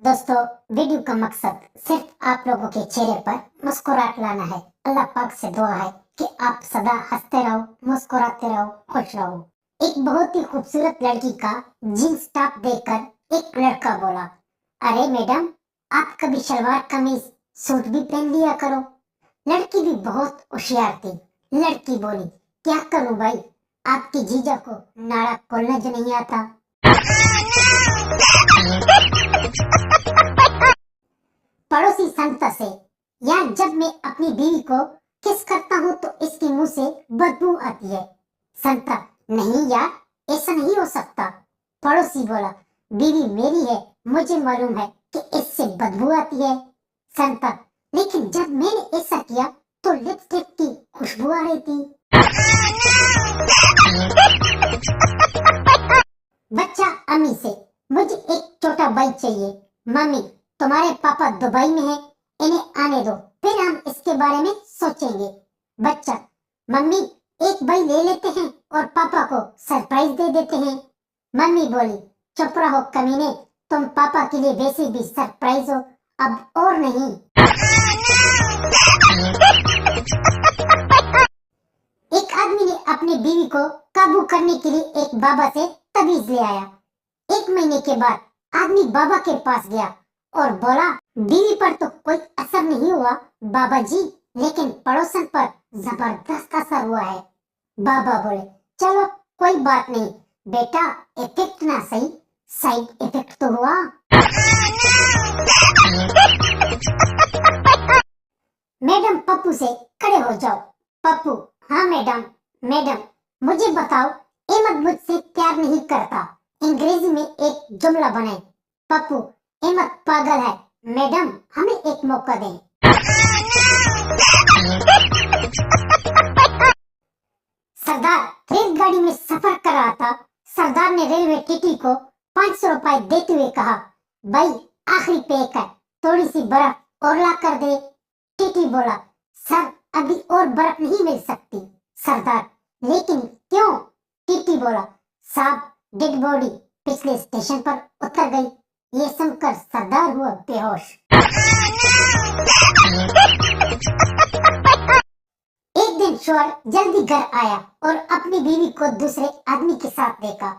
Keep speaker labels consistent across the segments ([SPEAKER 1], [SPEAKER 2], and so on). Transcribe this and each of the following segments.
[SPEAKER 1] दोस्तों, वीडियो का मकसद सिर्फ आप लोगों के चेहरे पर मुस्कुराहट लाना है। अल्लाह पाक से दुआ है कि आप सदा हंसते रहो, मुस्कुराते रहो, खुश रहो। एक बहुत ही खूबसूरत लड़की का जींस टॉप देखकर एक लड़का बोला, अरे मैडम, आप कभी सलवार कमीज सूट भी पहन लिया करो। लड़की भी बहुत होशियार थी। लड़की बोली, क्या करूं भाई, आपकी जीजा को नाड़ा खोलना जो नहीं आता। पड़ोसी संता से, यार जब मैं अपनी बीवी को किस करता हूँ तो इसके मुंह से बदबू आती है। संता, नहीं यार, ऐसा नहीं हो सकता। पड़ोसी बोला, बीवी मेरी है, मुझे मालूम है कि इससे बदबू आती है। संता, लेकिन जब मैंने ऐसा किया तो लिपस्टिक की खुशबू आ रही थी। बच्चा अम्मी से, मुझे एक छोटा भाई चाहिए। मम्मी, तुम्हारे पापा दुबई में हैं, इन्हें आने दो, फिर हम इसके बारे में सोचेंगे। बच्चा, मम्मी एक भाई ले लेते हैं और पापा को सरप्राइज दे देते हैं। मम्मी बोली, चुप रहो कमीने, तुम पापा के लिए वैसे भी सरप्राइज हो, अब और नहीं। एक आदमी ने अपनी बीवी को काबू करने के लिए एक बाबा से तवीज ले आया। 1 महीने के बाद आदमी बाबा के पास गया और बोला, बीवी पर तो कोई असर नहीं हुआ बाबा जी, लेकिन पड़ोसन पर जबरदस्त असर हुआ है। बाबा बोले, चलो कोई बात नहीं बेटा, इफेक्ट ना सही, साइड इफेक्ट तो हुआ। मैडम पप्पू से, खड़े हो जाओ। पप्पू, हाँ मैडम। मैडम, मुझे बताओ, अहमद मुझसे प्यार नहीं करता, अंग्रेजी में एक जुमला बनाए। पप्पू, अहमद पागल है, मैडम हमें एक मौका दें। सरदार रेलगाड़ी में सफर कर रहा था। सरदार ने रेलवे टीटी को 500 रुपए देते हुए कहा, भाई आखिरी पैक है, थोड़ी सी बर्फ और ला कर दे। टीटी बोला, सर अभी और बर्फ नहीं मिल सकती। सरदार, लेकिन क्यों? टीटी बोला, साहब डेड बॉडी पिछले स्टेशन पर उतर गई। ये सुनकर सरदार हुआ बेहोश। एक दिन शोर जल्दी घर आया और अपनी बीवी को दूसरे आदमी के साथ देखा।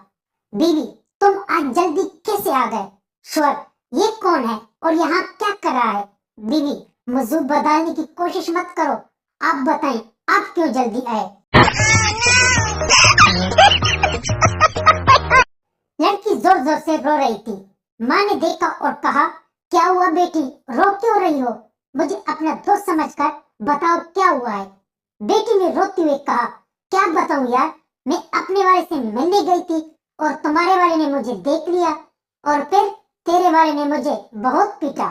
[SPEAKER 1] बीवी, तुम आज जल्दी कैसे आ गए? शोर, ये कौन है और यहाँ क्या कर रहा है? बीवी, मौजू बदलने की कोशिश मत करो, आप बताएं आप क्यों जल्दी आए? लड़की जोर जोर से रो रही थी। माँ ने देखा और कहा, क्या हुआ बेटी, रो क्यों रही हो? मुझे अपना दोस्त समझकर बताओ क्या हुआ है। बेटी ने रोते हुए कहा, क्या बताऊं यार, मैं अपने वाले से मिलने गई थी और तुम्हारे वाले ने मुझे देख लिया और फिर तेरे वाले ने मुझे बहुत पीटा।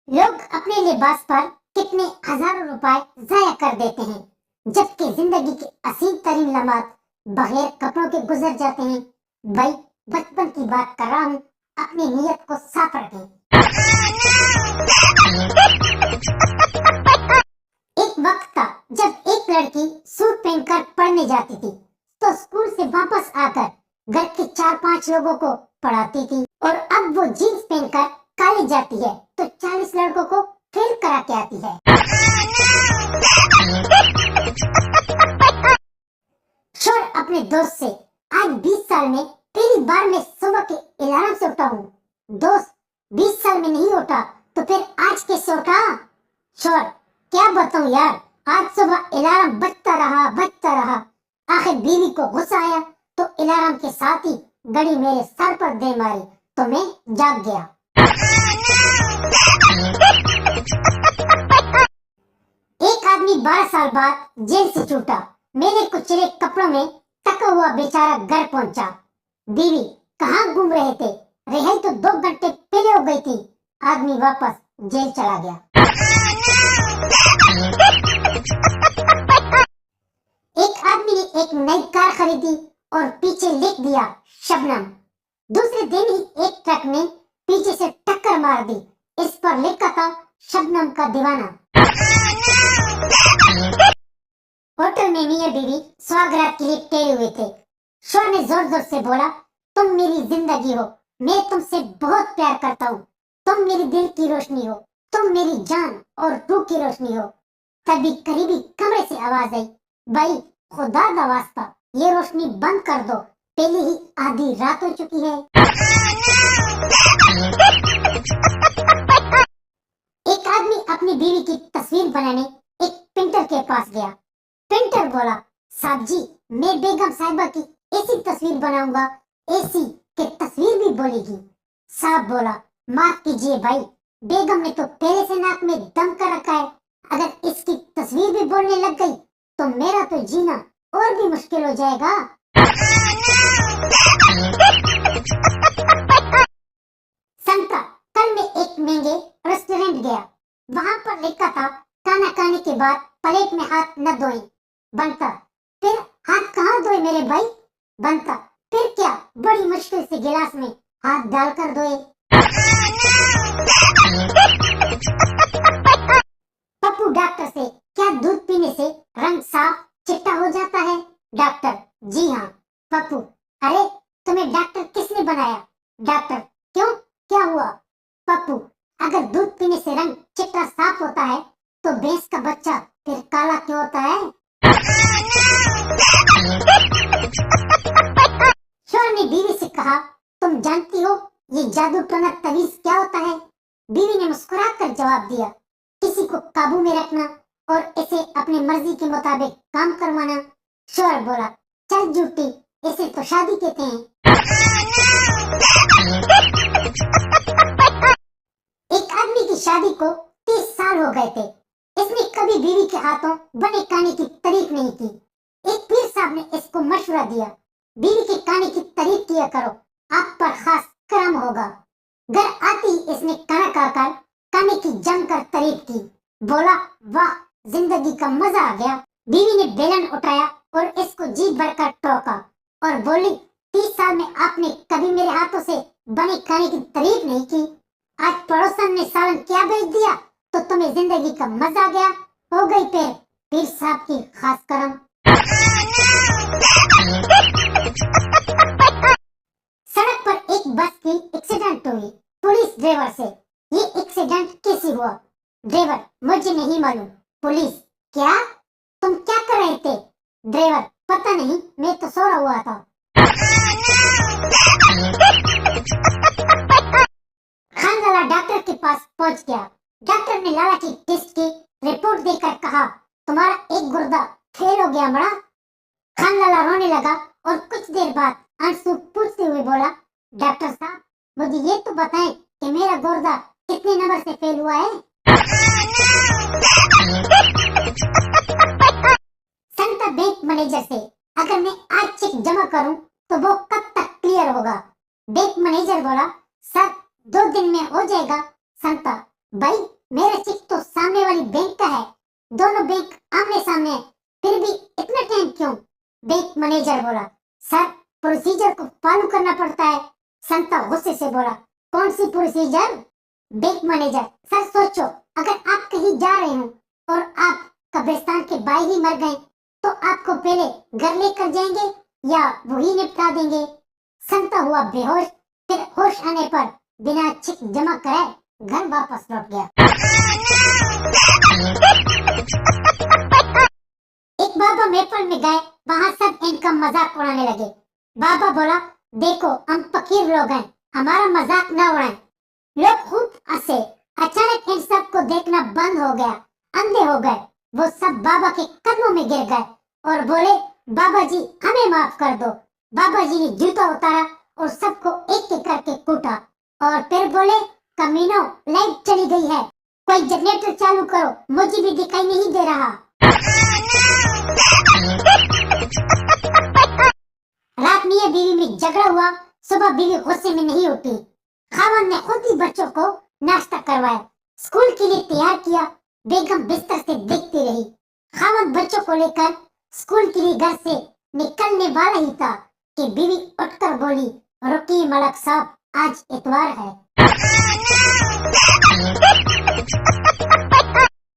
[SPEAKER 1] लोग अपने लिबास पर कितने हजारों रुपए जाया कर देते हैं, जबकि जिंदगी के असीम तरीन लम्हात बगैर कपड़ों के गुजर जाते हैं। भाई बचपन की बात कर रहा हूँ, अपनी नीयत को साफ रखें। एक वक्त था जब एक लड़की सूट पहनकर पढ़ने जाती थी तो स्कूल से वापस आकर घर के 4-5 लोगों को पढ़ाती थी, और अब वो जीन्स पहनकर कॉलेज जाती है तो 40 लड़कों को फेल करा के आती है। शोर अपने दोस्त से, आज 20 साल में पहली बार मैं सुबह के अलार्म से उठा हूँ। दोस्त, 20 साल में नहीं उठा तो फिर आज कैसे उठा? शोर, क्या बताऊं यार, आज सुबह अलार्म बजता रहा, आखिर बीवी को गुस्सा आया तो अलार्म के साथ ही घड़ी मेरे सर पर दे मारी तो मैं जाग गया। एक आदमी 12 साल बाद जेल से छूटा। मेरे कुचले कपड़ों में टका हुआ बेचारा घर पहुंचा। बीवी, कहाँ घूम रहे थे? रिहाई तो 2 घंटे पहले हो गई थी। आदमी वापस जेल चला गया। एक आदमी ने एक नई कार खरीदी और पीछे लिख दिया शबनम। दूसरे दिन ही एक ट्रक ने पीछे से टक्कर मार दी, इस पर लिखा था शबनम का दीवाना। होटल में मियां बीवी स्वागरात के लिए टेरे हुए थे। शोर ने जोर जोर से बोला, तुम मेरी जिंदगी हो, मैं तुमसे बहुत प्यार करता हूँ, तुम मेरे दिल की रोशनी हो, तुम मेरी जान और रूह की रोशनी हो। तभी करीबी कमरे से आवाज आई, भाई खुदा दा वास्ता ये रोशनी बंद कर दो, पहले ही आधी रात हो चुकी है। एक आदमी अपनी बीवी की तस्वीर बनाने एक प्रिंटर के पास गया। प्रिंटर बोला, साहब जी मैं बेगम साहिबा की ऐसी तस्वीर बनाऊंगा, ऐसी कि तस्वीर भी बोलेगी। साहब बोला, माफ कीजिए भाई, बेगम ने तो पहले से नाक में दम कर रखा है, अगर इसकी तस्वीर भी बोलने लग गई तो मेरा तो जीना और भी मुश्किल हो जाएगा। संता, कल मैं एक महंगे रेस्टोरेंट गया, वहां पर लिखा था खाना खाने के बाद प्लेट में हाथ न धोएं। बनता, फिर हाथ कहाँ धोए मेरे भाई? बनता, फिर क्या बड़ी मुश्किल से गिलास में हाथ डालकर धोए। पप्पू डॉक्टर से, क्या दूध पीने से रंग साफ चिट्टा हो जाता है? डॉक्टर, जी हाँ। पप्पू, अरे तुम्हें डॉक्टर किसने बनाया? डॉक्टर, क्यों क्या हुआ? पप्पू, अगर दूध पीने से रंग चिट्टा साफ होता है तो भैंस का बच्चा फिर काला क्यों होता है? शोर ने बीवी से कहा, तुम जानती हो ये जादू टोना तवीज क्या होता है? बीवी ने मुस्कुराकर जवाब दिया, किसी को काबू में रखना और इसे अपनी मर्जी के मुताबिक काम करवाना। शोर बोला, चल झूठी, इसे तो शादी कहते हैं। एक आदमी की शादी को 30 साल हो गए थे, इसने कभी बीवी के हाथों बने खाने की तारीफ नहीं की। एक पीर साहब ने इसको मशवरा दिया, बीवी के खाने की तारीफ किया करो, आप पर खास करम होगा। घर आते ही इसने खाना खाकर खाने की जमकर तारीफ की। बोला, वाह जिंदगी का मजा आ गया। बीवी ने बेलन उठाया और इसको जी भरकर टोका और बोली, 30 साल में आपने कभी मेरे हाथों से बने खाने की तारीफ नहीं की, आज पड़ोसन ने सालन क्या भेज दिया तो तुम्हें जिंदगी का मजा आ गया। हो गई पीर साहब की खास करम। सड़क पर एक बस की एक्सीडेंट हुई पुलिस ड्राइवर से। ये एक्सीडेंट कैसे हुआ? ड्राइवर, मुझे नहीं मालूम। पुलिस, क्या तुम क्या कर रहे थे? ड्राइवर, पता नहीं, मैं तो सो रहा हुआ था। खान लाला डॉक्टर के पास पहुंच गया। डॉक्टर ने लाला की टेस्ट की रिपोर्ट देकर कहा, तुम्हारा एक गुर्दा फेल हो गया बड़ा। खान लाला रोने लगा और कुछ देर बाद आंसू पूछते हुए बोला, डॉक्टर साहब मुझे ये तो बताएं कि मेरा गुर्दा कितने नंबर से फेल हुआ है? संता बैंक मैनेजर से, अगर मैं आज चेक जमा करूं तो वो कब तक क्लियर होगा? बैंक मैनेजर बोला, सर 2 दिन में हो जाएगा। संता, भाई मेरा चेक तो सामने वाली बैंक का है, दोनों बैंक आमने सामने है, फिर भी इतना टाइम क्यों? बैंक मैनेजर बोला, सर प्रोसीजर को फॉलो करना पड़ता है। संता गुस्से से बोला, कौन सी प्रोसीजर? बैंक मैनेजर, सर सोचो, अगर आप कहीं जा रहे हो और आप कब्रिस्तान के बाहर ही मर गए तो आपको पहले घर लेकर जाएंगे या वही निपटा देंगे? संता हुआ बेहोश, फिर होश आने पर बिना चेक जमा कराए घर वापस लौट गया। एक बाबा मेपल में गए, वहाँ सब इनका मजाक उड़ाने लगे। बाबा बोला, देखो हम फकीर लोग हैं, हमारा मजाक न उड़ाएं। लोग खूब हंसे। अचानक इन सब को देखना बंद हो गया, अंधे हो गए। वो सब बाबा के कदमों में गिर गए और बोले, बाबा जी हमें माफ कर दो। बाबा जी ने जूता उतारा और सबको एक एक करके कूटा और फिर बोले, कमीनों लाइट चली गई है, कोई जनरेटर चालू करो, मुझे भी दिखाई नहीं दे रहा। रात में बीवी में झगड़ा हुआ, सुबह बीवी गुस्से में नहीं उठी। खावन ने खुद ही बच्चों को नाश्ता करवाया, स्कूल के लिए तैयार किया। बेगम बिस्तर से देखती रही। खावन बच्चों को लेकर स्कूल के लिए घर से निकलने वाला ही था कि बीवी उठकर बोली, रुकिए मलक साहब, आज इतवार है।